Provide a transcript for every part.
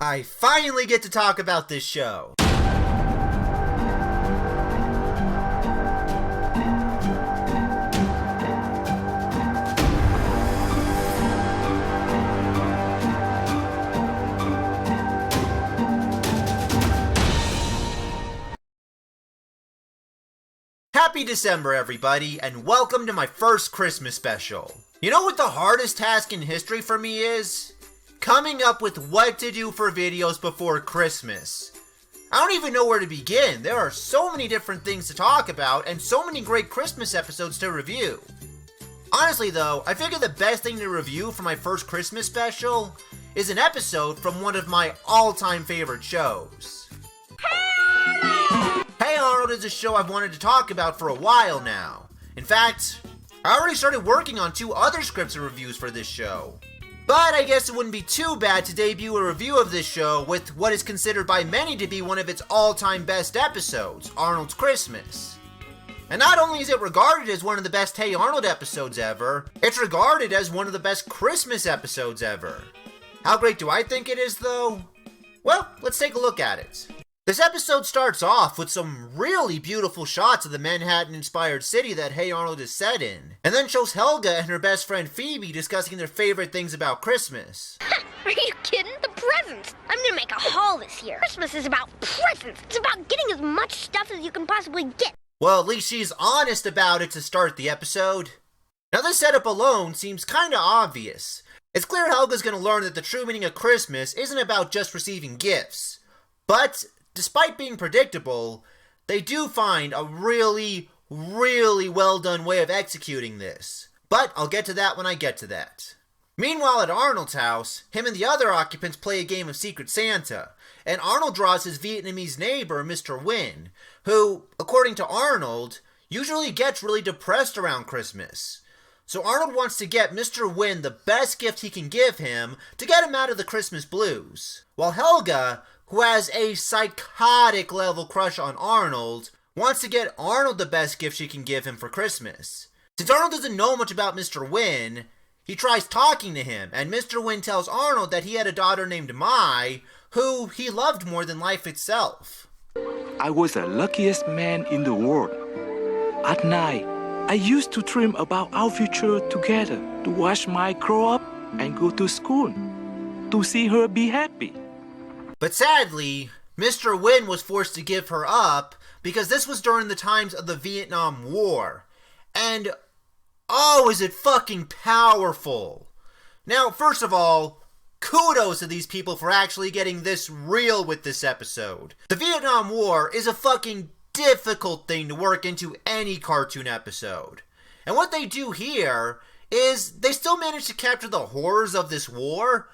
I finally get to talk about this show. Happy December, everybody, and welcome to my first Christmas special. You know what the hardest task in history for me is? Coming up with what to do for videos before Christmas. I don't even know where to begin. There are so many different things to talk about and so many great Christmas episodes to review. Honestly though, I figure the best thing to review for my first Christmas special is an episode from one of my all-time favorite shows. Hey Arnold is a show I've wanted to talk about for a while now. In fact, I already started working on 2 other scripts and reviews for this show. But I guess it wouldn't be too bad to debut a review of this show with what is considered by many to be one of its all-time best episodes, Arnold's Christmas. And not only is it regarded as one of the best Hey Arnold episodes ever, it's regarded as one of the best Christmas episodes ever. How great do I think it is though? Well, let's take a look at it. This episode starts off with some really beautiful shots of the Manhattan-inspired city that Hey Arnold is set in, and then shows Helga and her best friend Phoebe discussing their favorite things about Christmas. Are you kidding? The presents! I'm gonna make a haul this year. Christmas is about presents. It's about getting as much stuff as you can possibly get. Well, at least she's honest about it to start the episode. Now this setup alone seems kinda obvious. It's clear Helga's gonna learn that the true meaning of Christmas isn't about just receiving gifts. But despite being predictable, they do find a really well done way of executing this. But I'll get to that when I get to that. Meanwhile at Arnold's house, him and the other occupants play a game of Secret Santa, and Arnold draws his Vietnamese neighbor, Mr. Nguyen, who, according to Arnold, usually gets really depressed around Christmas. So Arnold wants to get Mr. Nguyen the best gift he can give him to get him out of the Christmas blues. While Helga, who has a psychotic level crush on Arnold, wants to get Arnold the best gift she can give him for Christmas. Since Arnold doesn't know much about Mr. Nguyen, he tries talking to him, and Mr. Nguyen tells Arnold that he had a daughter named Mai, who he loved more than life itself. I was the luckiest man in the world. At night, I used to dream about our future together, to watch Mai grow up and go to school, to see her be happy. But sadly, Mr. Nguyen was forced to give her up because this was during the times of the Vietnam War. And, oh, is it fucking powerful. Now, first of all, kudos to these people for actually getting this real with this episode. The Vietnam War is a fucking difficult thing to work into any cartoon episode. And what they do here is they still manage to capture the horrors of this war,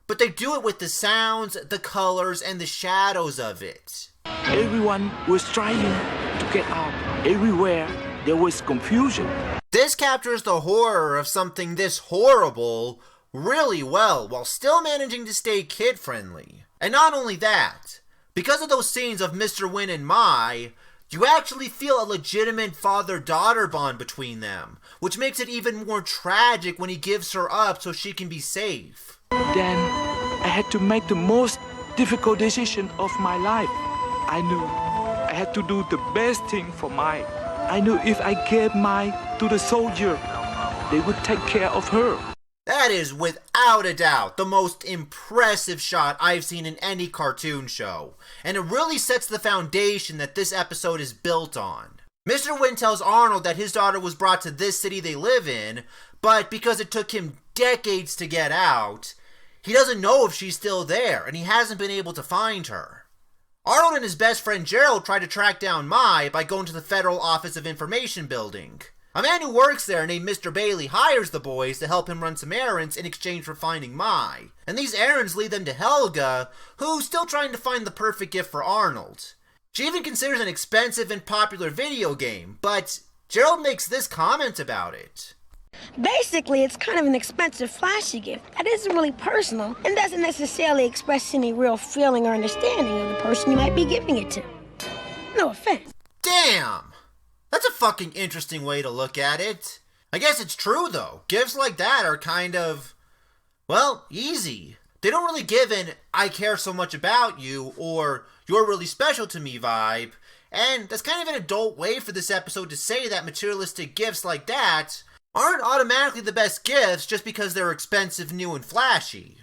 but they do it with the sounds, the colors, and the shadows of it. Everyone was trying to get out. Everywhere there was confusion. This captures the horror of something this horrible really well, while still managing to stay kid-friendly. And not only that, because of those scenes of Mr. Nguyen and Mai, you actually feel a legitimate father-daughter bond between them, which makes it even more tragic when he gives her up so she can be safe. Then I had to make the most difficult decision of my life. I knew I had to do the best thing for Mai. I knew if I gave Mai to the soldier, they would take care of her. That is without a doubt the most impressive shot I've seen in any cartoon show, and it really sets the foundation that this episode is built on. Mr. Nguyen tells Arnold that his daughter was brought to this city they live in, but because it took him decades to get out, he doesn't know if she's still there, and he hasn't been able to find her. Arnold and his best friend Gerald try to track down Mai by going to the Federal Office of Information building. A man who works there named Mr. Bailey hires the boys to help him run some errands in exchange for finding Mai. And these errands lead them to Helga, who's still trying to find the perfect gift for Arnold. She even considers an expensive and popular video game, but Gerald makes this comment about it. Basically, it's kind of an expensive, flashy gift that isn't really personal and doesn't necessarily express any real feeling or understanding of the person you might be giving it to. No offense. Damn! That's a fucking interesting way to look at it. I guess it's true, though. Gifts like that are kind of, well, easy. They don't really give an "I care so much about you" or "you're really special to me" vibe, and that's kind of an adult way for this episode to say that materialistic gifts like that aren't automatically the best gifts just because they're expensive, new, and flashy.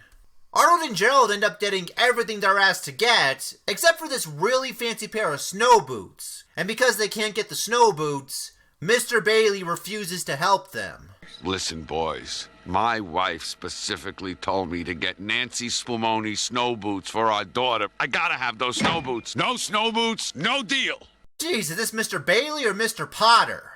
Arnold and Gerald end up getting everything they're asked to get, except for this really fancy pair of snow boots. And because they can't get the snow boots, Mr. Bailey refuses to help them. Listen, boys, my wife specifically told me to get Nancy Spumoni snow boots for our daughter. I gotta have those snow boots. No snow boots, no deal. Jeez, is this Mr. Bailey or Mr. Potter?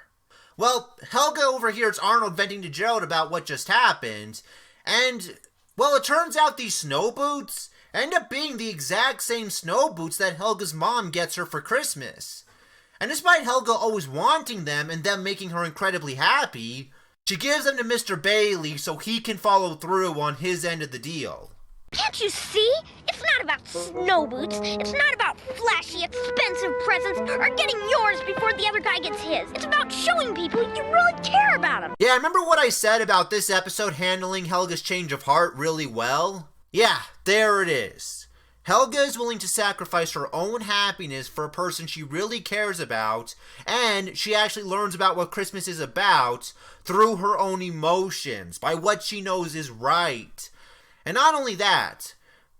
Well, Helga overhears Arnold venting to Gerald about what just happened, and, well, it turns out these snow boots end up being the exact same snow boots that Helga's mom gets her for Christmas. And despite Helga always wanting them and them making her incredibly happy, she gives them to Mr. Bailey so he can follow through on his end of the deal. Can't you see? It's not about snow boots. It's not about flashy, expensive presents or getting yours before the other guy gets his. It's about showing people you really care about them. Yeah, remember what I said about this episode handling Helga's change of heart really well? Yeah, there it is. Helga is willing to sacrifice her own happiness for a person she really cares about, and she actually learns about what Christmas is about through her own emotions, by what she knows is right. And not only that,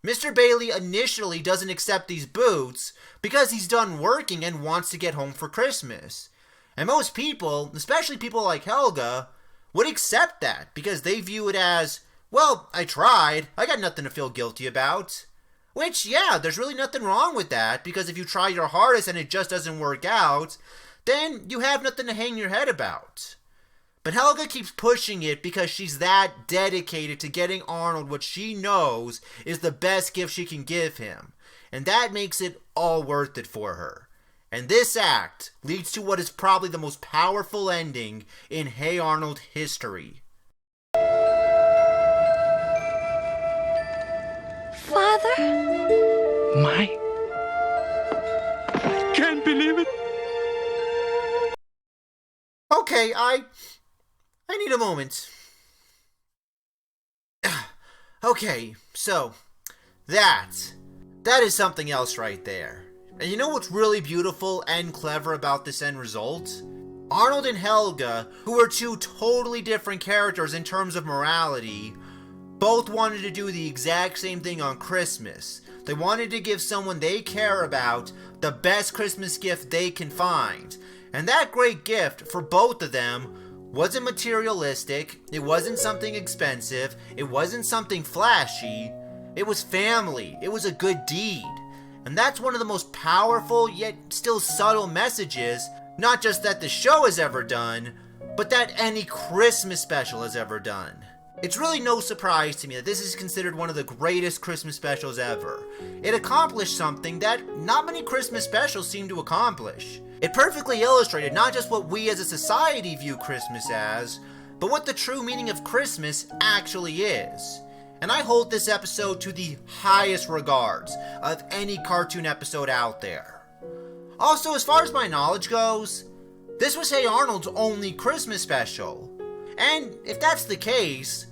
Mr. Bailey initially doesn't accept these boots because he's done working and wants to get home for Christmas. And most people, especially people like Helga, would accept that because they view it as, well, I tried, I got nothing to feel guilty about. Which, yeah, there's really nothing wrong with that, because if you try your hardest and it just doesn't work out, then you have nothing to hang your head about. But Helga keeps pushing it because she's that dedicated to getting Arnold what she knows is the best gift she can give him. And that makes it all worth it for her. And this act leads to what is probably the most powerful ending in Hey Arnold history. Father? I can't believe it. Okay, I need a moment. Okay, so, that is something else right there. And you know what's really beautiful and clever about this end result? Arnold and Helga, who are two totally different characters in terms of morality, both wanted to do the exact same thing on Christmas. They wanted to give someone they care about the best Christmas gift they can find. And that great gift for both of them wasn't materialistic, it wasn't something expensive, it wasn't something flashy, it was family, it was a good deed. And that's one of the most powerful yet still subtle messages, not just that the show has ever done, but that any Christmas special has ever done. It's really no surprise to me that this is considered one of the greatest Christmas specials ever. It accomplished something that not many Christmas specials seem to accomplish. It perfectly illustrated not just what we as a society view Christmas as, but what the true meaning of Christmas actually is. And I hold this episode to the highest regards of any cartoon episode out there. Also, as far as my knowledge goes, this was Hey Arnold's only Christmas special. And if that's the case,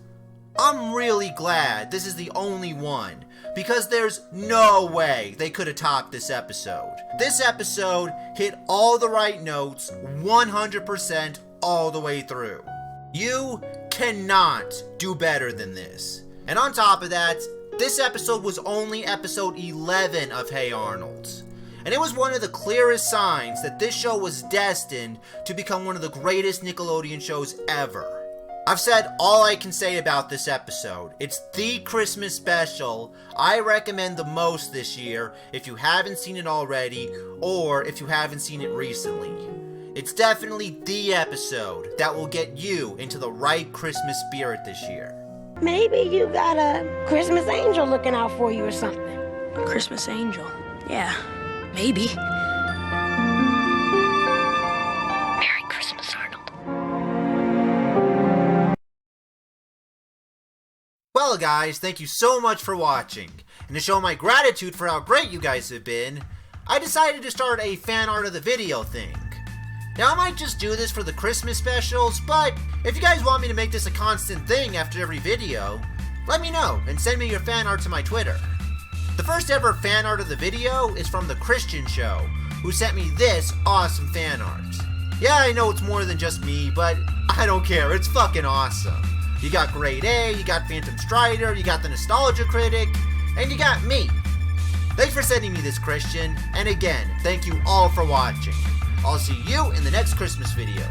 I'm really glad this is the only one, because there's no way they could have topped this episode. This episode hit all the right notes 100% all the way through. You cannot do better than this. And on top of that, this episode was only episode 11 of Hey Arnold. And it was one of the clearest signs that this show was destined to become one of the greatest Nickelodeon shows ever. I've said all I can say about this episode. It's the Christmas special I recommend the most this year if you haven't seen it already, or if you haven't seen it recently. It's definitely the episode that will get you into the right Christmas spirit this year. Maybe you got a Christmas angel looking out for you or something. A Christmas angel? Yeah, maybe. Merry Christmas, Arnold. Well guys, thank you so much for watching. And to show my gratitude for how great you guys have been, I decided to start a fan art of the video thing. Now I might just do this for the Christmas specials, but if you guys want me to make this a constant thing after every video, Let me know and send me your fan art to my Twitter. The first ever fan art of the video is from the Christian Show, who sent me this awesome fan art. Yeah, I know it's more than just me, but I don't care, it's fucking awesome. You got Grade A, you got Phantom Strider, you got the Nostalgia Critic, and you got me. Thanks for sending me this, Christian, and again, thank you all for watching. I'll see you in the next Christmas video.